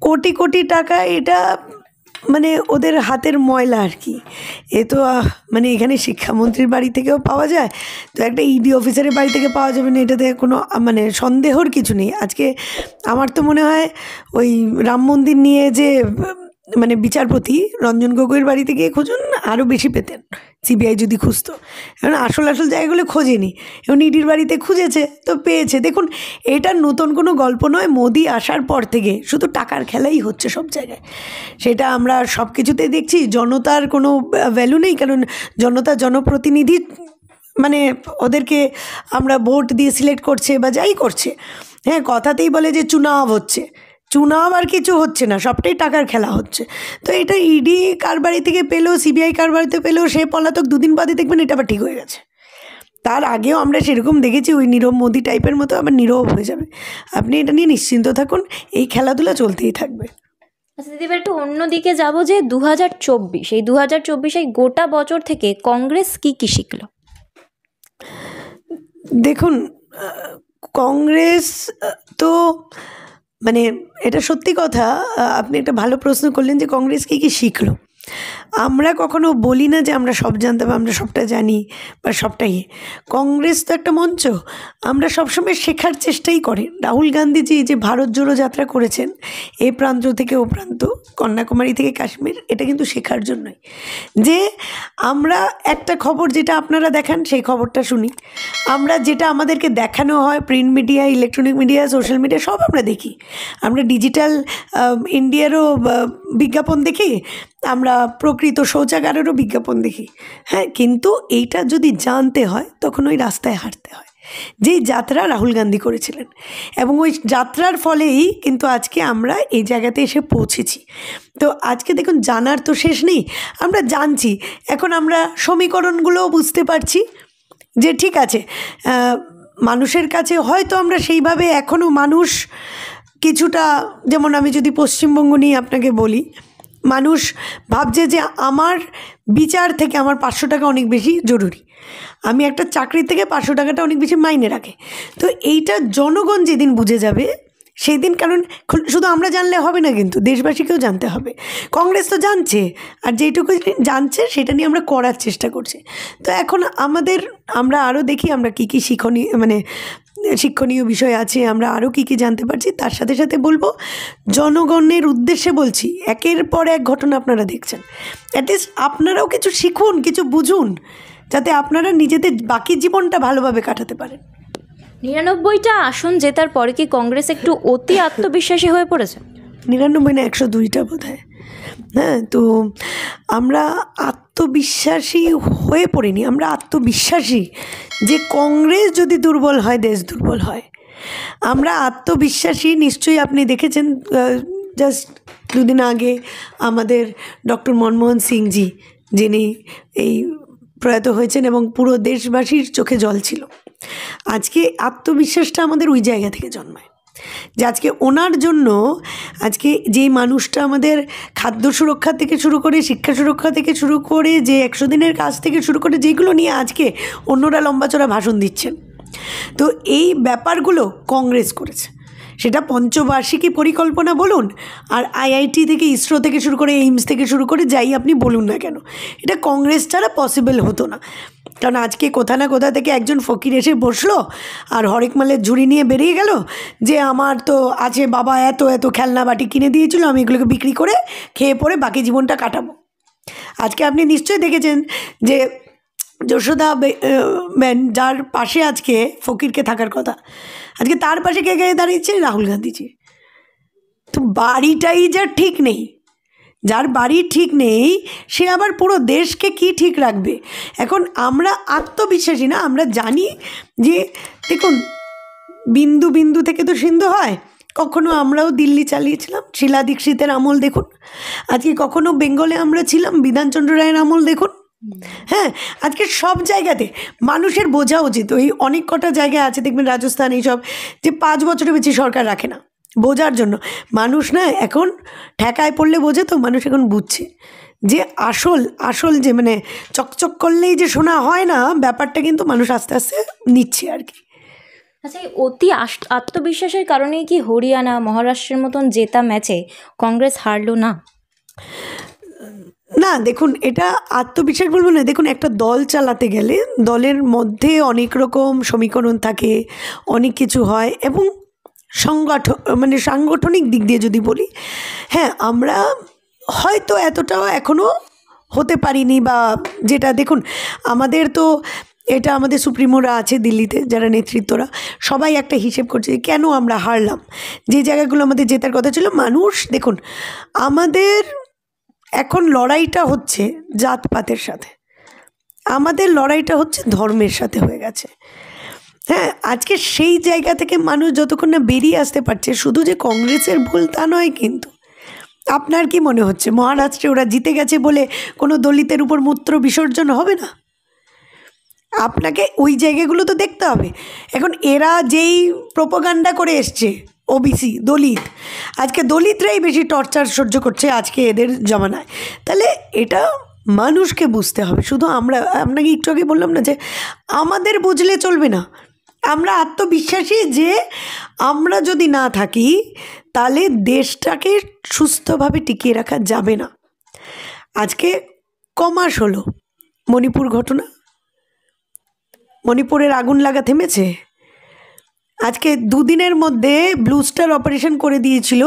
কোটি কোটি টাকা, এটা মানে ওদের হাতের ময়লা আর কি। এ তো মানে এখানে শিক্ষামন্ত্রীর বাড়ি থেকেও পাওয়া যায়, তো একটা ইডি অফিসারের বাড়ি থেকে পাওয়া যাবে না, এটাতে কোনো মানে সন্দেহর কিছু নেই। আজকে আমার তো মনে হয় ওই রাম মন্দির নিয়ে যে মানে বিচারপতি রঞ্জন গগৈর বাড়িতে গিয়ে খুঁজুন, আরও বেশি পেতেন সিবিআই যদি খুঁজতো। কারণ আসল আসল জায়গাগুলো খোঁজেনি, এখন ইডির বাড়িতে খুঁজেছে তো পেয়েছে। দেখুন, এটা নতুন কোনো গল্প নয়। মোদি আসার পর থেকে শুধু টাকার খেলাই হচ্ছে সব জায়গায়, সেটা আমরা সব কিছুতেই দেখছি। জনতার কোনো ভ্যালু নেই, কারণ জনতা জনপ্রতিনিধি মানে ওদেরকে আমরা ভোট দিয়ে সিলেক্ট করছে বা যাই করছে, হ্যাঁ কথাতেই বলে যে চুনাব হচ্ছে, চুনাব আর কিছু হচ্ছে না, সবটাই টাকার খেলা হচ্ছে। তো এটা ইডি কার বাড়ি থেকে পেলো, সিবিআই কার বাড়িতে পেলো, সে পলাতক, দুদিন বাদে দেখবেন এটা আবার ঠিক হয়ে গেছে। তার আগেও আমরা সেরকম দেখেছি, ওই নীরব মোদি টাইপের মতো আবার নীরব হয়ে যাবে। আপনি এটা নিয়ে নিশ্চিন্ত থাকুন, এই খেলাধুলা চলতেই থাকবে। আচ্ছা দিদি, এবার একটু অন্যদিকে যাবো যে 2024, এই 2024 গোটা বছর থেকে কংগ্রেস কি কি শিখলো? দেখুন, কংগ্রেস তো মানে এটা সত্যি কথা, আপনি একটা ভালো প্রশ্ন করলেন যে কংগ্রেস কী কী শিখলো। আমরা কখনো বলি না যে আমরা সব জানতাম, আমরা সবটা জানি বা সবটাই। কংগ্রেস তো একটা মঞ্চ, আমরা সবসময় শেখার চেষ্টাই করি। রাহুল গান্ধীজি যে ভারত জোড়ো যাত্রা করেছেন, এ প্রান্ত থেকে ও প্রান্ত, কন্যাকুমারী থেকে কাশ্মীর, এটা কিন্তু শেখার জন্যই। যে আমরা একটা খবর যেটা আপনারা দেখান সেই খবরটা শুনি, আমরা যেটা আমাদেরকে দেখানো হয় print media, electronic media, social media, সব আমরা দেখি। আমরা ডিজিটাল ইন্ডিয়ারও বিজ্ঞাপন দেখি, আমরা প্রকৃত শৌচাগারেরও বিজ্ঞাপন দেখি, হ্যাঁ। কিন্তু এইটা যদি জানতে হয় তখন ওই রাস্তায় হাঁটতে হয়, যেই যাত্রা রাহুল গান্ধী করেছিলেন। এবং ওই যাত্রার ফলেই কিন্তু আজকে আমরা এই জায়গাতে এসে পৌঁছেছি। তো আজকে দেখুন, জানার তো শেষ নেই, আমরা জানছি। এখন আমরা সমীকরণগুলোও বুঝতে পারছি যে ঠিক আছে, মানুষের কাছে হয়তো আমরা সেইভাবে এখনও মানুষ কিছুটা, যেমন আমি যদি পশ্চিমবঙ্গ নিয়ে আপনাকে বলি, মানুষ ভাবছে যে আমার বিচার থেকে আমার 500 টাকা অনেক বেশি জরুরি, আমি একটা চাকরির থেকে 500 টাকাটা অনেক বেশি মাইনে রাখে। তো এইটা জনগণ যেদিন বুঝে যাবে সেই দিন, কারণ শুধু আমরা জানলে হবে না, কিন্তু দেশবাসীকেও জানতে হবে। কংগ্রেস তো জানছে, আর যেটুকু জানছে সেটা নিয়ে আমরা করার চেষ্টা করছি। তো এখন আমরা আরও দেখি আমরা কী কী শিক্ষণীয় বিষয় আছে, আমরা আরও কী কী জানতে পারছি। তার সাথে সাথে বলবো, জনগণের উদ্দেশ্যে বলছি, একের পর এক ঘটনা আপনারা দেখছেন, অ্যাটলিস্ট আপনারাও কিছু শিখুন, কিছু বুঝুন, যাতে আপনারা নিজেদের বাকি জীবনটা ভালোভাবে কাটাতে পারেন। 99টা আসন জেতার পরে কি কংগ্রেস একটু অতি আত্মবিশ্বাসী হয়ে পড়েছে? 99 না 102টা বোধ হয়, হ্যাঁ। তো আমরা আত্মবিশ্বাসী হয়ে পড়িনি, আমরা আত্মবিশ্বাসী যে কংগ্রেস যদি দুর্বল হয় দেশ দুর্বল হয়। আমরা আত্মবিশ্বাসী, নিশ্চয়ই আপনি দেখেছেন জাস্ট দুদিন আগে আমাদের ডক্টর মনমোহন সিংজি, যিনি এই প্রয়াত হয়েছেন এবং পুরো দেশবাসীর চোখে জল ছিল। আজকে আত্মবিশ্বাসটা আমাদের ওই জায়গা থেকে জন্মায় যে আজকে ওনার জন্য, আজকে যেই মানুষটা আমাদের খাদ্য সুরক্ষা থেকে শুরু করে, শিক্ষা সুরক্ষা থেকে শুরু করে, যে 100 দিনের কাজ থেকে শুরু করে, যেগুলো নিয়ে আজকে অন্যরা লম্বাচড়া ভাষণ দিচ্ছেন, তো এই ব্যাপারগুলো কংগ্রেস করেছে। সেটা পঞ্চবার্ষিকী পরিকল্পনা বলুন, আর আইআইটি থেকে, ইসরো থেকে শুরু করে, এইমস থেকে শুরু করে, যাই আপনি বলুন না কেন, এটা কংগ্রেস ছাড়া পসিবল হতো না। কারণ আজকে কোথা না কোথা থেকে একজন ফকির এসে বসলো আর হরেক মালের ঝুড়ি নিয়ে বেরিয়ে গেল যে আমার তো আছে, বাবা এত এত খেলনা বাটি কিনে দিয়েছিল, আমি এগুলোকে বিক্রি করে খেয়ে পরে বাকি জীবনটা কাটাবো। আজকে আপনি নিশ্চয়ই দেখেছেন যে যশোদা বেন, যার পাশে আজকে ফকিরকে থাকার কথা, আজকে তার পাশে কে গিয়ে দাঁড়িয়েছে? রাহুল গান্ধীজি। তো বাড়িটাই যার ঠিক নেই, যার বাড়ি ঠিক নেই, সে আবার পুরো দেশকে কি ঠিক রাখবে? এখন আমরা আত্মবিশ্বাসী না, আমরা জানি যে দেখুন, বিন্দু বিন্দু থেকে তো সিন্ধু হয়। কখনো আমরাও দিল্লি চালিয়েছিলাম, শিলা দীক্ষিতের আমল দেখুন। আজকে কখনো বেঙ্গলে আমরা ছিলাম, বিধানচন্দ্র রায়ের আমল দেখুন। হ্যাঁ, আজকে সব জায়গাতে মানুষের বোঝা উচিত। ওই অনেক কটা জায়গায় আছে দেখবেন, রাজস্থান, এইসব, যে 5 বছরের বেশি সরকার রাখে না, বোঝার জন্য। মানুষ না এখন ঠেকায় পড়লে বোঝে, তো মানুষ এখন বুঝছে যে আসল যে মানে চকচক করলেই যে শোনা হয় না, ব্যাপারটা কিন্তু মানুষ আস্তে আস্তে নিচ্ছে আর কি। আচ্ছা, এই অতি আত্মবিশ্বাসের কারণেই কি হরিয়ানা, মহারাষ্ট্রের মতন জেতা ম্যাচে কংগ্রেস হারলো না? না, দেখুন, এটা আত্মবিশ্বাস বলবো না। দেখুন, একটা দল চালাতে গেলে দলের মধ্যে অনেক রকম সমীকরণ থাকে, অনেক কিছু হয়, এবং সাংগঠনিক দিক দিয়ে যদি বলি, হ্যাঁ, আমরা হয়তো এতটাও এখনও হতে পারিনি, বা যেটা দেখুন, আমাদের তো এটা আমাদের সুপ্রিমোরা আছে দিল্লিতে, যারা নেতৃত্বরা সবাই একটা হিসেব করছে যে কেন আমরা হারলাম। যে জায়গাগুলো আমাদের জেতার কথা ছিল, মানুষ দেখুন, আমাদের এখন লড়াইটা হচ্ছে জাতপাতের সাথে, আমাদের লড়াইটা হচ্ছে ধর্মের সাথে হয়ে গেছে। হ্যাঁ, আজকে সেই জায়গা থেকে মানুষ যতক্ষণ না বেরিয়ে আসতে পারছে, শুধু যে কংগ্রেসের ভুল তা নয়। কিন্তু আপনার কি মনে হচ্ছে মহারাষ্ট্রে ওরা জিতে গেছে বলে কোনো দলিতের উপর মূত্র বিসর্জন হবে না? আপনাকে ওই জায়গাগুলো তো দেখতে হবে। এখন এরা যেই প্রোপাগান্ডা করে এসছে, ওবিসি, দলিত, আজকে দলিতরাই বেশি টর্চার সহ্য করছে আজকে এদের জমানায়। তাহলে এটা মানুষকে বুঝতে হবে। শুধু আপনাকে একটু আগে বললাম না যে আমাদের বুঝলে চলবে না। আমরা আত্মবিশ্বাসী যে আমরা যদি না থাকি তাহলে দেশটাকে সুস্থভাবে টিকিয়ে রাখা যাবে না। আজকে কমাস হলো মণিপুর ঘটনা, মণিপুরের আগুন লাগা থেমেছে? আজকে দুদিনের মধ্যে ব্লু স্টার অপারেশন করে দিয়েছিল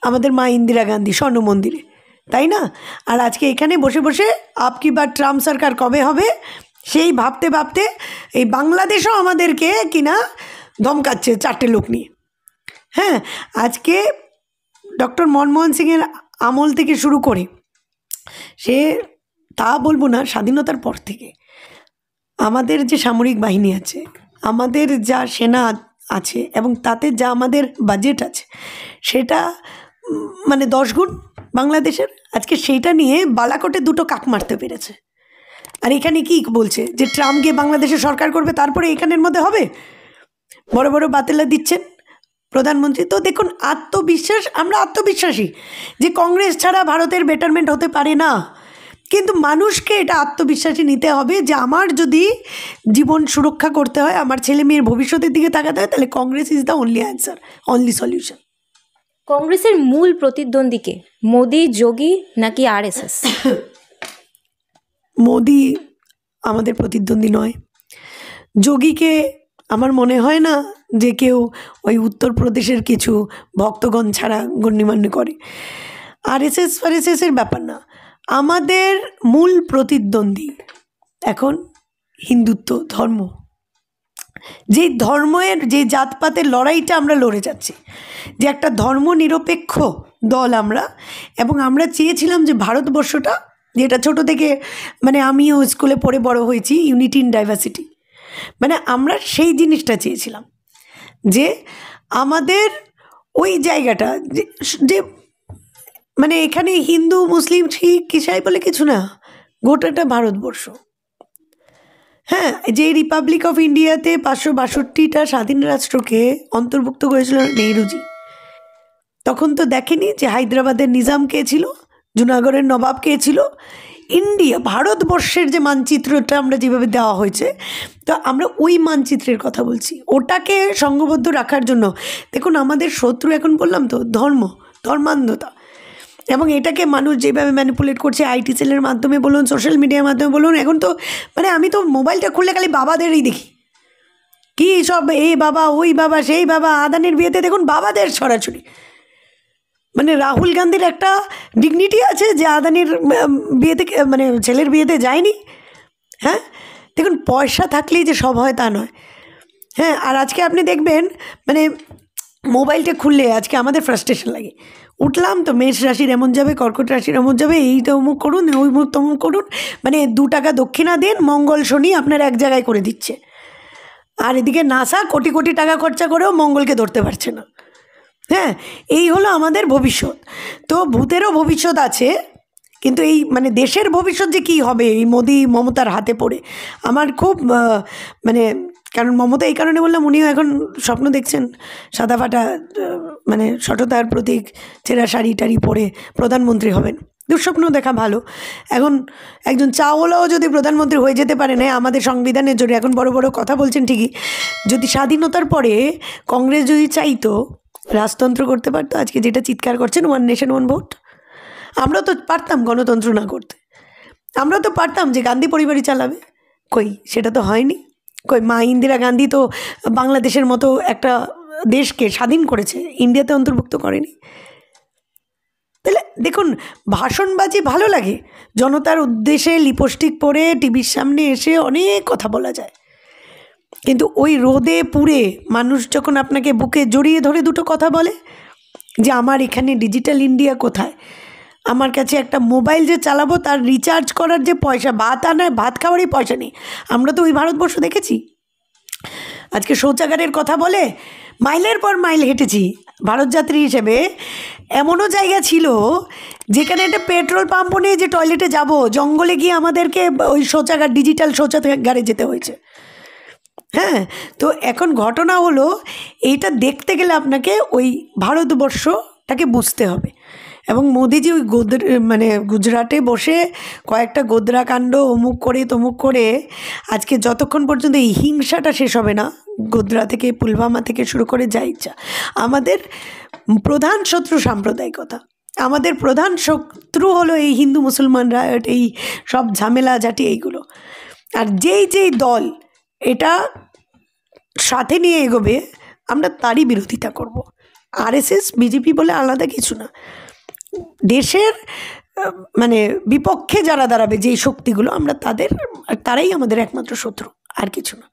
আমাদের মা ইন্দিরা গান্ধী স্বর্ণ মন্দিরে, তাই না? আর আজকে এখানে বসে বসে আপকি বার ট্রাম্প সরকার কবে হবে সেই ভাবতে ভাবতে এই বাংলাদেশও আমাদেরকে কিনা ধমকাচ্ছে 4টে লোক নিয়ে। হ্যাঁ, আজকে ডক্টর মনমোহন সিংয়ের আমল থেকে শুরু করে, সে তা বলবো না, স্বাধীনতার পর থেকে আমাদের যে সামরিক বাহিনী আছে, আমাদের যা সেনা আছে, এবং তাতে যা আমাদের বাজেট আছে, সেটা 10 গুণ বাংলাদেশের। আজকে সেইটা নিয়ে বালাকোটে 2টো কাক মারতে পেরেছে। আর এখানে কি বলছে যে ট্রাম্প গিয়ে বাংলাদেশে সরকার করবে, তারপরে এখানের মধ্যে হবে। বড় বড় বাতেলা দিচ্ছেন প্রধানমন্ত্রী। তো দেখুন, আত্মবিশ্বাস, আমরা আত্মবিশ্বাসী যে কংগ্রেস ছাড়া ভারতের বেটারমেন্ট হতে পারে না। কিন্তু মানুষকে এটা আত্মবিশ্বাসী নিতে হবে যে আমার যদি জীবন সুরক্ষা করতে হয়, আমার ছেলে মেয়ের ভবিষ্যতের দিকে তাকাতে হয়, তাহলে Congress is the only answer, only solution. কংগ্রেসের মূল প্রতিদ্বন্দ্বীকে মোদি, যোগী নাকি আরএসএস? মোদি আমাদের প্রতিদ্বন্দ্বী নয়। যোগীকে আমার মনে হয় না যে কেউ ওই উত্তরপ্রদেশের কিছু ভক্তগণ ছাড়া গণ্যমান্য করে। আরএসএসের ব্যাপার না। আমাদের মূল প্রতিদ্বন্দ্বী এখন হিন্দুত্ব ধর্ম। যে ধর্মের, যে জাতপাতের লড়াইটা আমরা লড়ে যাচ্ছি, যে একটা ধর্মনিরপেক্ষ দল আমরা, এবং আমরা চেয়েছিলাম যে ভারতবর্ষটা, যেটা ছোট থেকে আমিও স্কুলে পড়ে বড় হয়েছি, ইউনিটি ইন ডাইভার্সিটি, আমরা সেই জিনিসটা চেয়েছিলাম যে আমাদের ওই জায়গাটা যে এখানে হিন্দু, মুসলিম, শিখ, ইসাই বলে কিছু না, গোটাটা ভারতবর্ষ। হ্যাঁ, যে রিপাবলিক অফ ইন্ডিয়াতে 562টা স্বাধীন রাষ্ট্রকে অন্তর্ভুক্ত করেছিল নেহরুজি, তখন তো দেখেনি যে হায়দ্রাবাদের নিজাম কে ছিল, জুনাগড়ের নবাব কে ছিল। ইন্ডিয়া, ভারতবর্ষের যে মানচিত্রটা আমরা যেভাবে দেওয়া হয়েছে, তো আমরা ওই মানচিত্রের কথা বলছি, ওটাকে সংঘবদ্ধ রাখার জন্য। দেখুন, আমাদের শত্রু এখন বললাম তো ধর্মান্ধতা, এবং এটাকে মানুষ যেভাবে ম্যানিপুলেট করছে, আইটি সেলের মাধ্যমে বলুন, সোশ্যাল মিডিয়ার মাধ্যমে বলুন। এখন তো আমি তো মোবাইলটা খুললে খালি বাবাদেরই দেখি, কি সব এই বাবা, ওই বাবা, সেই বাবা। আদানির বিয়েতে দেখুন বাবাদের ছড়াছড়ি। রাহুল গান্ধীর একটা ডিগনিটি আছে যে আদানির বিয়েতে, ছেলের বিয়েতে যায়নি। হ্যাঁ, দেখুন, পয়সা থাকলেই যে সব হয় তা নয়। হ্যাঁ, আর আজকে আপনি দেখবেন মোবাইলটা খুললে আজকে আমাদের ফ্রাস্ট্রেশন লাগে। উঠলাম তো মেষ রাশির এমন যাবে, কর্কট রাশির এমন যাবে, এইটা অমুক করুন, ওই মুখ তমুক করুন, 2 টাকা দক্ষিণা দিন, মঙ্গল শনি আপনার এক জায়গায় করে দিচ্ছে। আর এদিকে নাসা কোটি কোটি টাকা খরচা করেও মঙ্গলকে ধরতে পারছে না। হ্যাঁ, এই হলো আমাদের ভবিষ্যৎ। তো ভূতেরও ভবিষ্যৎ আছে, কিন্তু এই দেশের ভবিষ্যৎ যে কী হবে এই মোদি মমতার হাতে পড়ে, আমার খুব কারণ মমতা এই কারণে বললাম, উনিও এখন স্বপ্ন দেখছেন সাদা ফাটা সততার প্রতীক ছেঁড়া শাড়ি টাড়ি পরে প্রধানমন্ত্রী হবেন। দুঃস্বপ্ন দেখা ভালো। এখন একজন চাওয়ালাও যদি প্রধানমন্ত্রী হয়ে যেতে পারে না আমাদের সংবিধানের জন্য, এখন বড় বড় কথা বলছেন ঠিকই, যদি স্বাধীনতার পরে কংগ্রেস যদি চাইতো রাজতন্ত্র করতে পারতো, আজকে যেটা চিৎকার করছেন ওয়ান নেশন ওয়ান ভোট, আমরা তো পারতাম গণতন্ত্র না করতে, আমরা তো পারতাম যে গান্ধী পরিবারই চালাবে। কই, সেটা তো হয়নি। কই, মা ইন্দিরা গান্ধী তো বাংলাদেশের মতো একটা দেশকে স্বাধীন করেছে, ইন্ডিয়াতে অন্তর্ভুক্ত করেনি। তাহলে দেখুন, ভাষণবাজি ভালো লাগে, জনতার উদ্দেশ্যে লিপস্টিক পরে টিভির সামনে এসে অনেক কথা বলা যায়, কিন্তু ওই রোদে পুড়ে মানুষ যখন আপনাকে বুকে জড়িয়ে ধরে দুটো কথা বলে যে আমার এখানে ডিজিটাল ইন্ডিয়া কোথায়, আমার কাছে একটা মোবাইল যে চালাবো তার রিচার্জ করার যে পয়সা, ভাত আনায় ভাত খাওয়ারই পয়সা নেই, আমরা তো ওই ভারতবর্ষ দেখেছি। আজকে শৌচাগারের কথা বলে মাইলের পর মাইল হেঁটেছি ভারতযাত্রী হিসেবে। এমনও জায়গা ছিল যেখানে একটা পেট্রোল পাম্পও নেই যে টয়লেটে যাব, জঙ্গলে গিয়ে আমাদেরকে ওই শৌচাগার, ডিজিটাল শৌচাগারে যেতে হয়েছে। হ্যাঁ, তো এখন ঘটনা হলো এইটা দেখতে গেলে আপনাকে ওই ভারতবর্ষটাকে বুঝতে হবে। এবং মোদিজি ওই গুজরাটে বসে কয়েকটা গোদরাকাণ্ড অমুক করে তমুক করে আজকে যতক্ষণ পর্যন্ত এই হিংসাটা শেষ হবে না, গোদরা থেকে পুলওয়ামা থেকে শুরু করে যা ইচ্ছা, আমাদের প্রধান শত্রু সাম্প্রদায়িকতা, আমাদের প্রধান শত্রু হলো এই হিন্দু মুসলমানরা, এই সব ঝামেলা ঝাঁটি এইগুলো। আর যেই দল এটা সাথে নিয়ে এগোবে আমরা তারই বিরোধিতা করব। আরএসএস বিজেপি বলে আলাদা কিছু না, দেশের বিপক্ষে যারা দাঁড়াবে যেই শক্তিগুলো, আমরা তারাই আমাদের একমাত্র শত্রু, আর কিছু না।